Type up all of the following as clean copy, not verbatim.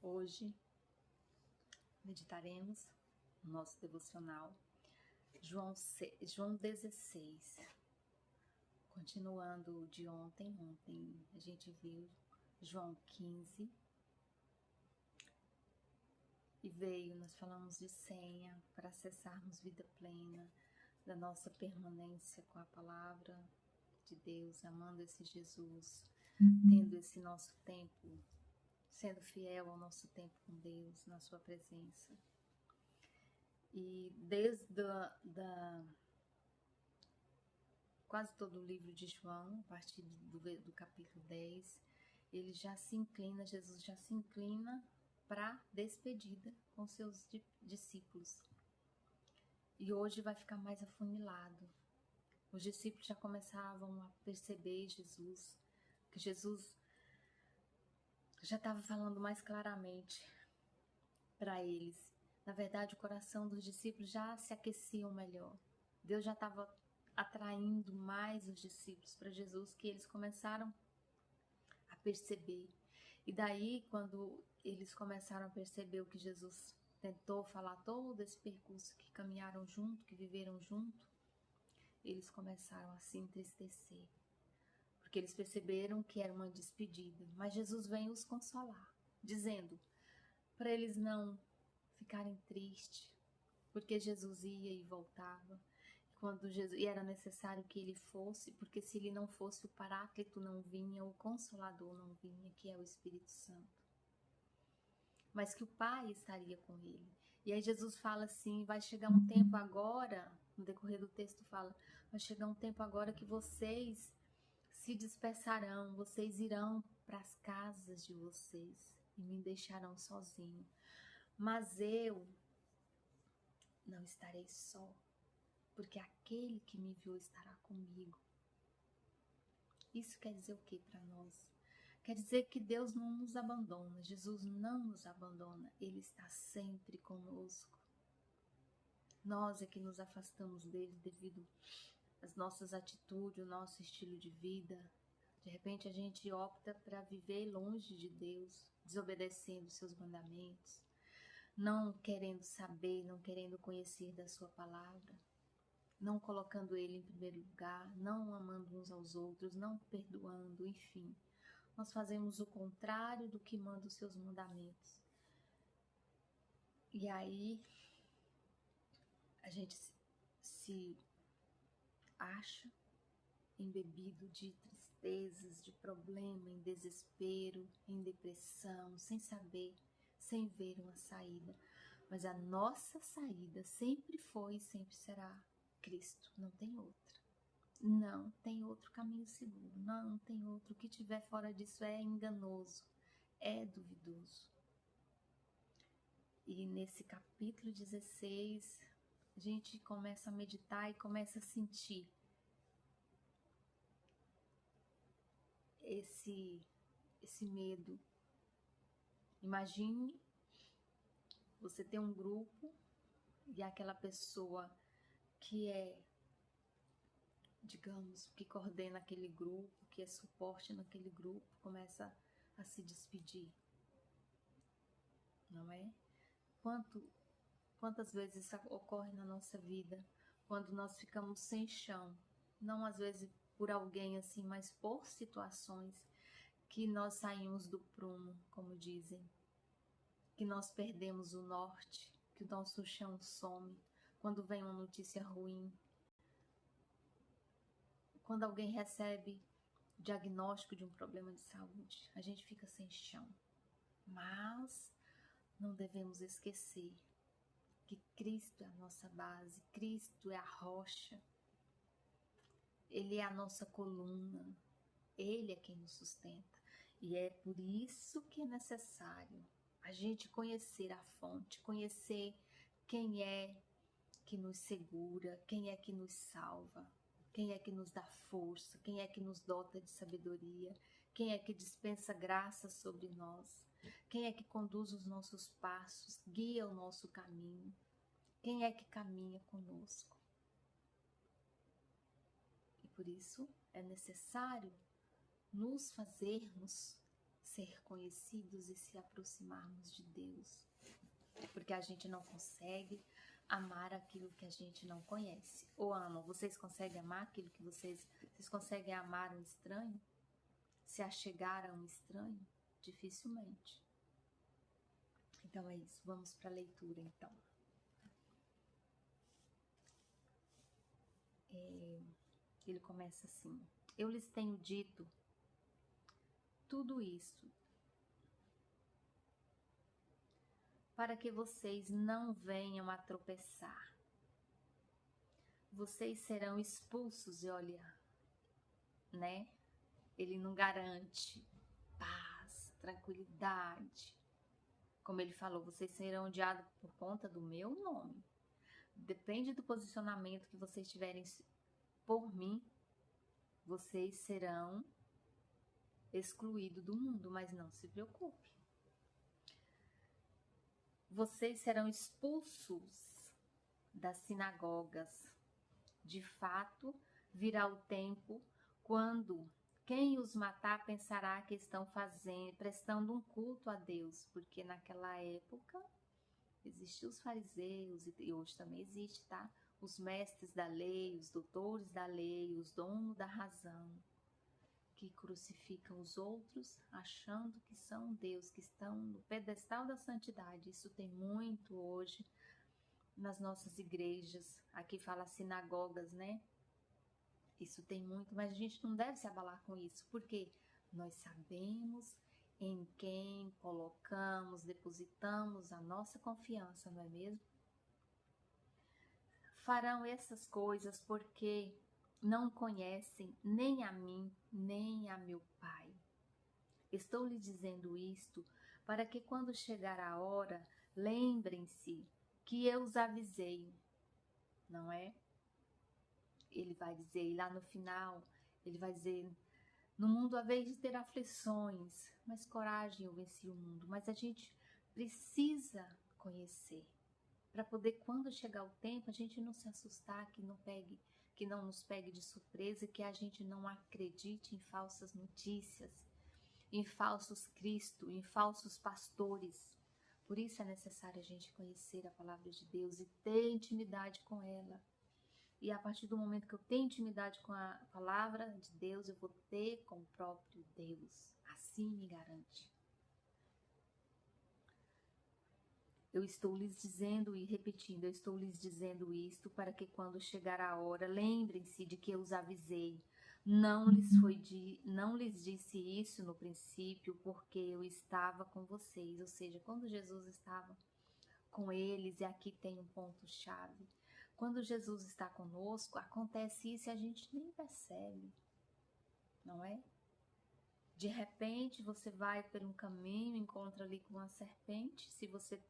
Hoje meditaremos no nosso devocional João 16. Continuando de ontem a gente viu João 15 e nós falamos de senha para acessarmos vida plena, da nossa permanência com a palavra de Deus, amando esse Jesus, tendo esse nosso tempo, sendo fiel ao nosso tempo com Deus, na sua presença. E desde quase todo o livro de João, a partir do capítulo 10, Jesus já se inclina para despedida com seus discípulos. E hoje vai ficar mais afunilado. Os discípulos já começavam a perceber que Jesus já estava falando mais claramente para eles. Na verdade, o coração dos discípulos já se aquecia melhor. Deus já estava atraindo mais os discípulos para Jesus, que eles começaram a perceber. E daí, quando eles começaram a perceber o que Jesus tentou falar, todo esse percurso que caminharam junto, que viveram junto, eles começaram a se entristecer, porque eles perceberam que era uma despedida. Mas Jesus vem os consolar, dizendo para eles não ficarem tristes, porque Jesus ia e voltava, e era necessário que ele fosse, porque se ele não fosse, o Paráclito não vinha, o Consolador não vinha, que é o Espírito Santo. Mas que o Pai estaria com ele. E aí Jesus fala assim, vai chegar um tempo agora, no decorrer do texto fala, vai chegar um tempo agora que vocês se dispersarão, vocês irão para as casas de vocês e me deixarão sozinho. Mas eu não estarei só, porque aquele que me enviou estará comigo. Isso quer dizer o que para nós? Quer dizer que Deus não nos abandona, Jesus não nos abandona, Ele está sempre conosco. Nós é que nos afastamos dele devido às nossas atitudes, o nosso estilo de vida. De repente a gente opta para viver longe de Deus, desobedecendo seus mandamentos, não querendo saber, não querendo conhecer da sua palavra, não colocando ele em primeiro lugar, não amando uns aos outros, não perdoando, enfim. Nós fazemos o contrário do que manda os seus mandamentos. E aí a gente se acha embebido de tristezas, de problema, em desespero, em depressão, sem saber, sem ver uma saída. Mas a nossa saída sempre foi e sempre será Cristo, não tem outra. Não tem outro caminho seguro, não tem outro. O que tiver fora disso é enganoso, é duvidoso. E nesse capítulo 16, a gente começa a meditar e começa a sentir esse medo. Imagine você ter um grupo e aquela pessoa que é, digamos, que coordena aquele grupo, que é suporte naquele grupo, começa a se despedir, não é? Quantas vezes isso ocorre na nossa vida, quando nós ficamos sem chão, não às vezes por alguém assim, mas por situações que nós saímos do prumo, como dizem, que nós perdemos o norte, que o nosso chão some, quando vem uma notícia ruim, quando alguém recebe diagnóstico de um problema de saúde, a gente fica sem chão. Mas não devemos esquecer que Cristo é a nossa base, Cristo é a rocha, Ele é a nossa coluna, Ele é quem nos sustenta. E é por isso que é necessário a gente conhecer a fonte, conhecer quem é que nos segura, quem é que nos salva, quem é que nos dá força, quem é que nos dota de sabedoria, quem é que dispensa graça sobre nós, quem é que conduz os nossos passos, guia o nosso caminho, quem é que caminha conosco. E por isso é necessário nos fazermos ser conhecidos e se aproximarmos de Deus. Porque a gente não consegue amar aquilo que a gente não conhece. Ou amam, vocês conseguem amar aquilo que vocês conseguem amar um estranho? Se achegar a um estranho? Dificilmente. Então é isso, vamos para a leitura então. Ele começa assim: eu lhes tenho dito tudo isso para que vocês não venham a tropeçar. Vocês serão expulsos, e olha, né? Ele não garante paz, tranquilidade. Como ele falou, vocês serão odiados por conta do meu nome. Depende do posicionamento que vocês tiverem por mim, vocês serão excluídos do mundo, mas não se preocupe. Vocês serão expulsos das sinagogas. De fato, virá o tempo quando quem os matar pensará que estão prestando um culto a Deus, porque naquela época existiam os fariseus, e hoje também existe, tá? Os mestres da lei, os doutores da lei, os donos da razão, que crucificam os outros achando que são Deus, que estão no pedestal da santidade. Isso tem muito hoje nas nossas igrejas. Aqui fala sinagogas, né? Isso tem muito, mas a gente não deve se abalar com isso, porque nós sabemos em quem colocamos, depositamos a nossa confiança, não é mesmo? Farão essas coisas porque não conhecem nem a mim, nem a meu Pai. Estou lhe dizendo isto para que quando chegar a hora, lembrem-se que eu os avisei, não é? Ele vai dizer, e lá no final, ele vai dizer: no mundo há vez de ter aflições, mas coragem, eu venci o mundo. Mas a gente precisa conhecer, para poder, quando chegar o tempo, a gente não se assustar, que não nos pegue de surpresa, que a gente não acredite em falsas notícias, em falsos Cristo, em falsos pastores. Por isso é necessário a gente conhecer a palavra de Deus e ter intimidade com ela. E a partir do momento que eu tenho intimidade com a palavra de Deus, eu vou ter com o próprio Deus. Assim me garante. Eu estou lhes dizendo e repetindo, eu estou lhes dizendo isto para que quando chegar a hora, lembrem-se de que eu os avisei. Não lhes disse isso no princípio, porque eu estava com vocês. Ou seja, quando Jesus estava com eles, e aqui tem um ponto-chave. Quando Jesus está conosco, acontece isso e a gente nem percebe, não é? De repente, você vai por um caminho, encontra ali com uma serpente. Se você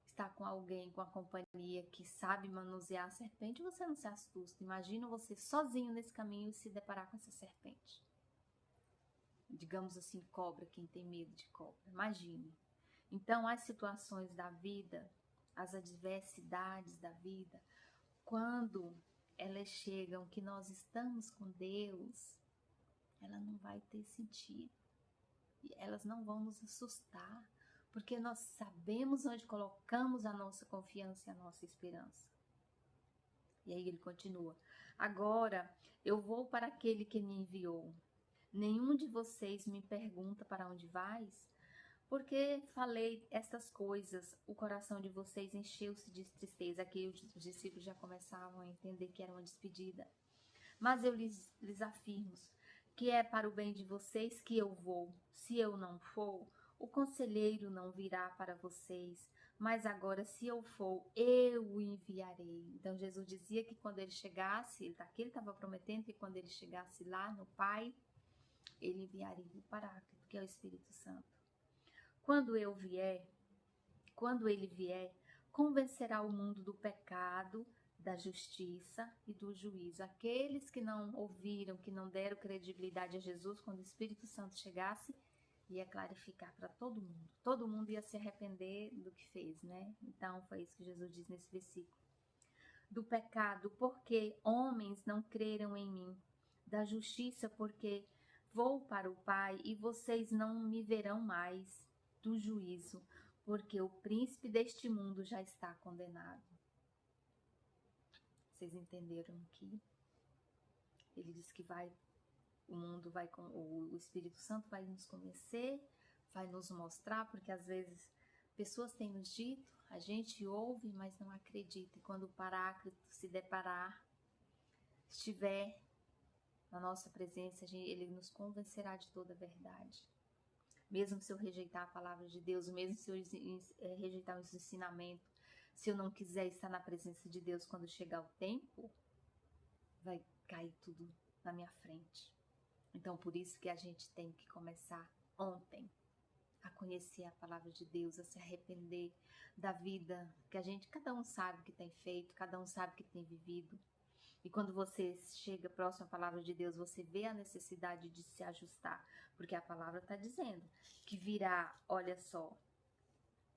está com alguém, com a companhia que sabe manusear a serpente, você não se assusta. Imagina você sozinho nesse caminho e se deparar com essa serpente. Digamos assim, cobra, quem tem medo de cobra. Imagine. Então, as situações da vida, as adversidades da vida, quando elas chegam que nós estamos com Deus, ela não vai ter sentido. E elas não vão nos assustar, porque nós sabemos onde colocamos a nossa confiança e a nossa esperança. E aí ele continua: agora eu vou para aquele que me enviou. Nenhum de vocês me pergunta para onde vais? Porque falei estas coisas, o coração de vocês encheu-se de tristeza. Aqui os discípulos já começavam a entender que era uma despedida. Mas eu lhes afirmo que é para o bem de vocês que eu vou. Se eu não for, o conselheiro não virá para vocês. Mas agora, se eu for, eu o enviarei. Então, Jesus dizia que quando ele chegasse, aqui ele estava prometendo que quando ele chegasse lá no Pai, ele enviaria o Paráclito, que é o Espírito Santo. Quando ele vier, convencerá o mundo do pecado, da justiça e do juízo. Aqueles que não ouviram, que não deram credibilidade a Jesus, quando o Espírito Santo chegasse, ia clarificar para todo mundo. Todo mundo ia se arrepender do que fez, né? Então, foi isso que Jesus diz nesse versículo. Do pecado, porque homens não creram em mim. Da justiça, porque Vou para o Pai e vocês não me verão mais do juízo, porque o príncipe deste mundo já está condenado. Vocês entenderam aqui? Ele diz que o mundo vai, o Espírito Santo vai nos conhecer, vai nos mostrar, porque às vezes pessoas têm nos dito, a gente ouve, mas não acredita. E quando o Paráclito se deparar, estiver na nossa presença, ele nos convencerá de toda a verdade. Mesmo se eu rejeitar a palavra de Deus, mesmo se eu rejeitar os ensinamentos, se eu não quiser estar na presença de Deus quando chegar o tempo, vai cair tudo na minha frente. Então, por isso que a gente tem que começar ontem a conhecer a palavra de Deus, a se arrepender da vida que cada um sabe o que tem feito, cada um sabe o que tem vivido. E quando você chega próximo à palavra de Deus, você vê a necessidade de se ajustar, porque a palavra está dizendo que virá, olha só,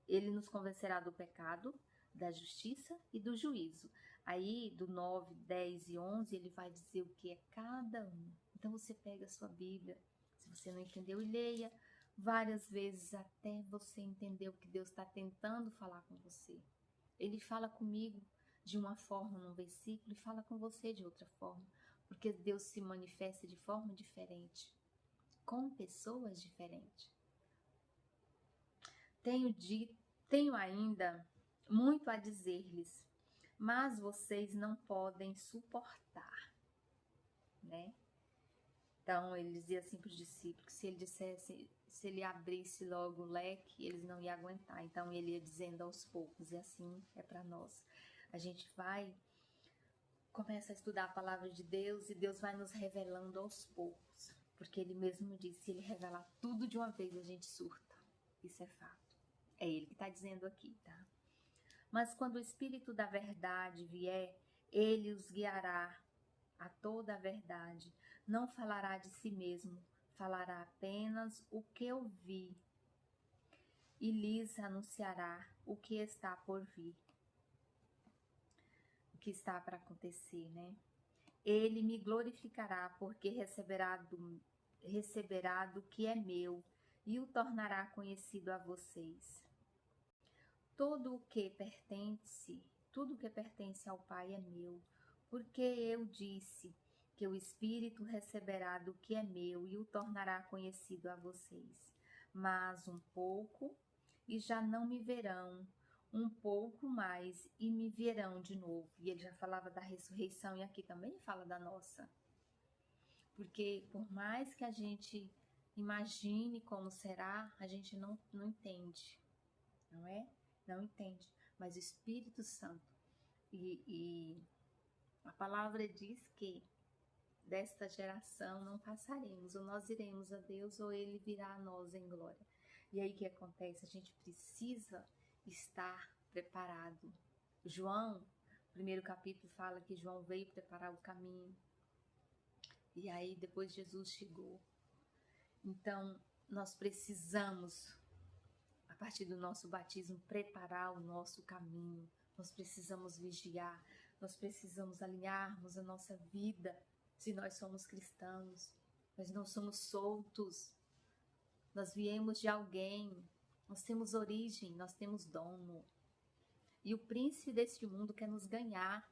ele nos convencerá do pecado, da justiça e do juízo. Aí, do 9, 10 e 11, ele vai dizer o que é cada um. Então, você pega a sua Bíblia, se você não entendeu, e leia várias vezes até você entender o que Deus está tentando falar com você. Ele fala comigo de uma forma num versículo e fala com você de outra forma, porque Deus se manifesta de forma diferente, com pessoas diferentes. Tenho ainda muito a dizer-lhes, mas vocês não podem suportar, né? Então, ele dizia assim para os discípulos, que se ele abrisse logo o leque, eles não iam aguentar. Então, ele ia dizendo aos poucos, e assim é para nós. A gente começa a estudar a palavra de Deus, e Deus vai nos revelando aos poucos. Porque ele mesmo disse, se ele revelar tudo de uma vez, a gente surta. Isso é fato. É ele que está dizendo aqui, tá? Mas quando o Espírito da verdade vier, ele os guiará a toda a verdade. Não falará de si mesmo, falará apenas o que ouvi e lhes anunciará o que está por vir, o que está para acontecer, né? Ele me glorificará, porque receberá do que é meu e o tornará conhecido a vocês. Tudo o que pertence ao Pai é meu, porque eu disse que o Espírito receberá do que é meu e o tornará conhecido a vocês. Mas um pouco, e já não me verão, um pouco mais, e me verão de novo. E ele já falava da ressurreição, e aqui também fala da nossa. Porque por mais que a gente imagine como será, a gente não entende, não é? Não entende. Mas o Espírito Santo, e a palavra diz que desta geração não passaremos, ou nós iremos a Deus, ou ele virá a nós em glória. E aí o que acontece? A gente precisa estar preparado. João, primeiro capítulo, fala que João veio preparar o caminho. E aí depois Jesus chegou. Então, nós precisamos, a partir do nosso batismo, preparar o nosso caminho. Nós precisamos vigiar, nós precisamos alinharmos a nossa vida. Se nós somos cristãos, nós não somos soltos. Nós viemos de alguém, nós temos origem, nós temos dono. E o príncipe deste mundo quer nos ganhar.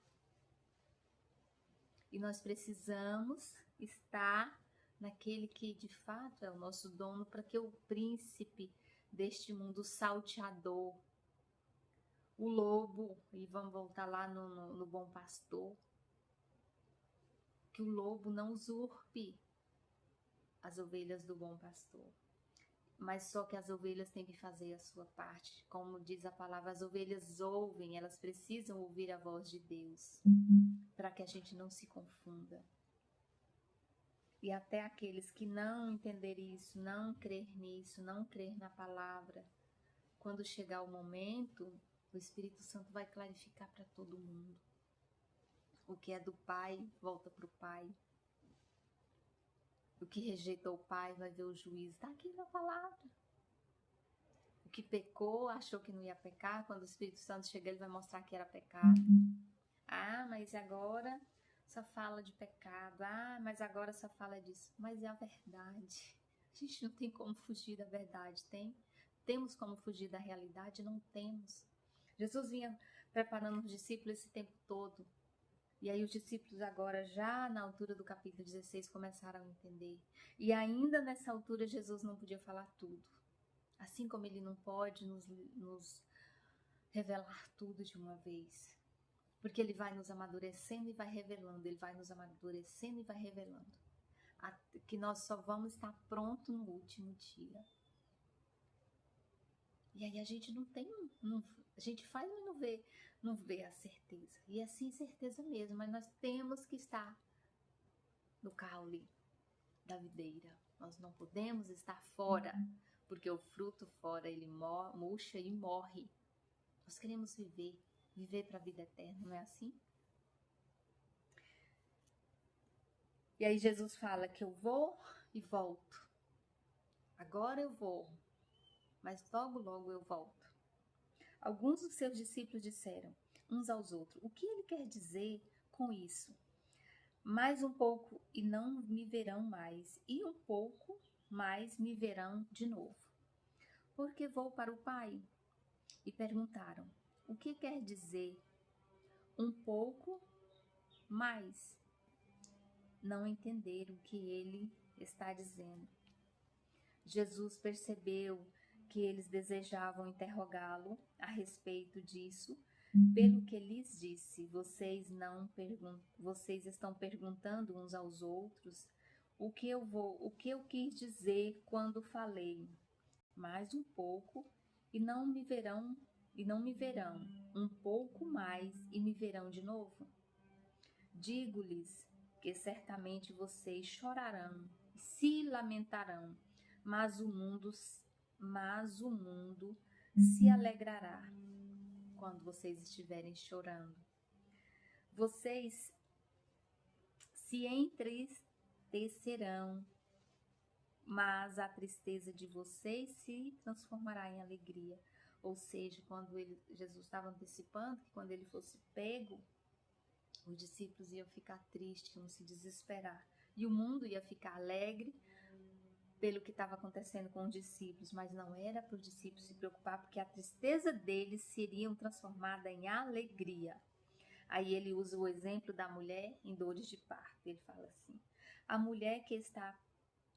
E nós precisamos estar naquele que de fato é o nosso dono, para que o príncipe deste mundo, o salteador, o lobo, e vamos voltar lá no bom pastor, que o lobo não usurpe as ovelhas do bom pastor. Mas só que as ovelhas têm que fazer a sua parte. Como diz a palavra, as ovelhas ouvem, elas precisam ouvir a voz de Deus, para que a gente não se confunda. E até aqueles que não entenderem isso, não crer nisso, não crer na palavra, quando chegar o momento, o Espírito Santo vai clarificar para todo mundo. O que é do Pai, volta para o Pai. O que rejeitou o Pai vai ver o juízo. Está aqui na palavra. O que pecou, achou que não ia pecar, quando o Espírito Santo chegar, ele vai mostrar que era pecado. Ah, mas agora só fala de pecado. Ah, mas agora só fala disso. Mas é a verdade. A gente não tem como fugir da verdade, tem? Temos como fugir da realidade? Não temos. Jesus vinha preparando os discípulos esse tempo todo. E aí os discípulos agora, já na altura do capítulo 16, começaram a entender. E ainda nessa altura, Jesus não podia falar tudo. Assim como ele não pode nos revelar tudo de uma vez. Porque ele vai nos amadurecendo e vai revelando. Ele vai nos amadurecendo e vai revelando. Que nós só vamos estar pronto no último dia. E aí a gente não tem, a gente faz, mas não vê a certeza. E é assim, certeza mesmo, mas nós temos que estar no caule da videira. Nós não podemos estar fora, porque o fruto fora, ele murcha e morre. Nós queremos viver para a vida eterna, não é assim? E aí Jesus fala que eu vou e volto. Agora eu vou, mas logo, logo eu volto. Alguns dos seus discípulos disseram uns aos outros: o que ele quer dizer com isso? Mais um pouco e não me verão mais, e um pouco mais me verão de novo. Porque vou para o Pai. E perguntaram: o que quer dizer um pouco mais? Não entenderam o que ele está dizendo. Jesus percebeu que eles desejavam interrogá-lo a respeito disso, pelo que lhes disse: vocês estão perguntando uns aos outros o que eu quis dizer quando falei. Mais um pouco e não me verão, um pouco mais e me verão de novo. Digo-lhes que certamente vocês chorarão e se lamentarão, mas o mundo se alegrará quando vocês estiverem chorando. Vocês se entristecerão, mas a tristeza de vocês se transformará em alegria. Ou seja, Jesus estava antecipando que quando ele fosse pego, os discípulos iam ficar tristes, iam se desesperar. E o mundo ia ficar alegre pelo que estava acontecendo com os discípulos, mas não era para os discípulos se preocupar, porque a tristeza deles seria transformada em alegria. Aí ele usa o exemplo da mulher em dores de parto. Ele fala assim: a mulher que está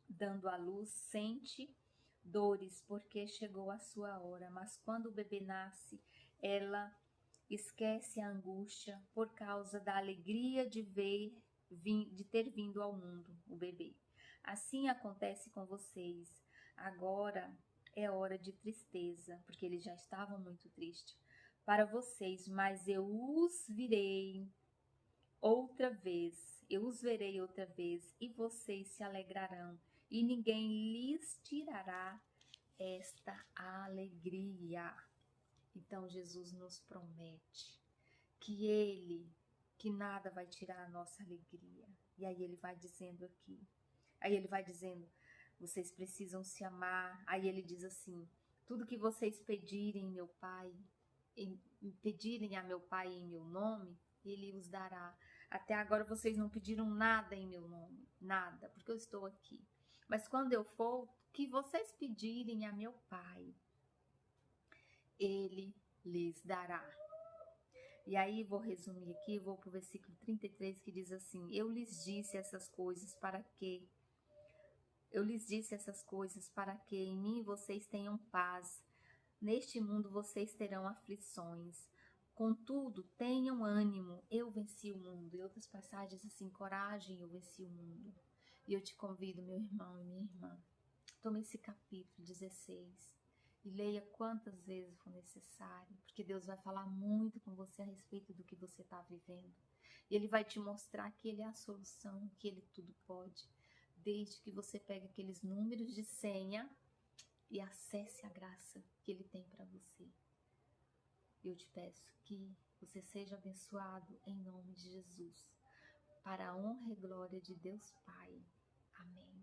dando à luz sente dores porque chegou a sua hora, mas quando o bebê nasce, ela esquece a angústia por causa da alegria de ter vindo ao mundo o bebê. Assim acontece com vocês. Agora é hora de tristeza, porque eles já estavam muito tristes para vocês, mas eu os verei outra vez e vocês se alegrarão e ninguém lhes tirará esta alegria. Então Jesus nos promete que nada vai tirar a nossa alegria. E aí ele vai dizendo aqui, vocês precisam se amar. Aí ele diz assim: tudo que vocês pedirem a meu Pai em meu nome, ele os dará. Até agora vocês não pediram nada em meu nome, nada, porque eu estou aqui. Mas quando eu for, que vocês pedirem a meu Pai, ele lhes dará. E aí vou resumir aqui, vou para o versículo 33, que diz assim: eu lhes disse essas coisas para que em mim vocês tenham paz. Neste mundo vocês terão aflições. Contudo, tenham ânimo, eu venci o mundo. E outras passagens assim: coragem, eu venci o mundo. E eu te convido, meu irmão e minha irmã, tome esse capítulo 16 e leia quantas vezes for necessário, porque Deus vai falar muito com você a respeito do que você está vivendo. E Ele vai te mostrar que Ele é a solução, que Ele tudo pode, desde que você pegue aqueles números de senha e acesse a graça que Ele tem para você. Eu te peço que você seja abençoado em nome de Jesus, para a honra e glória de Deus Pai. Amém.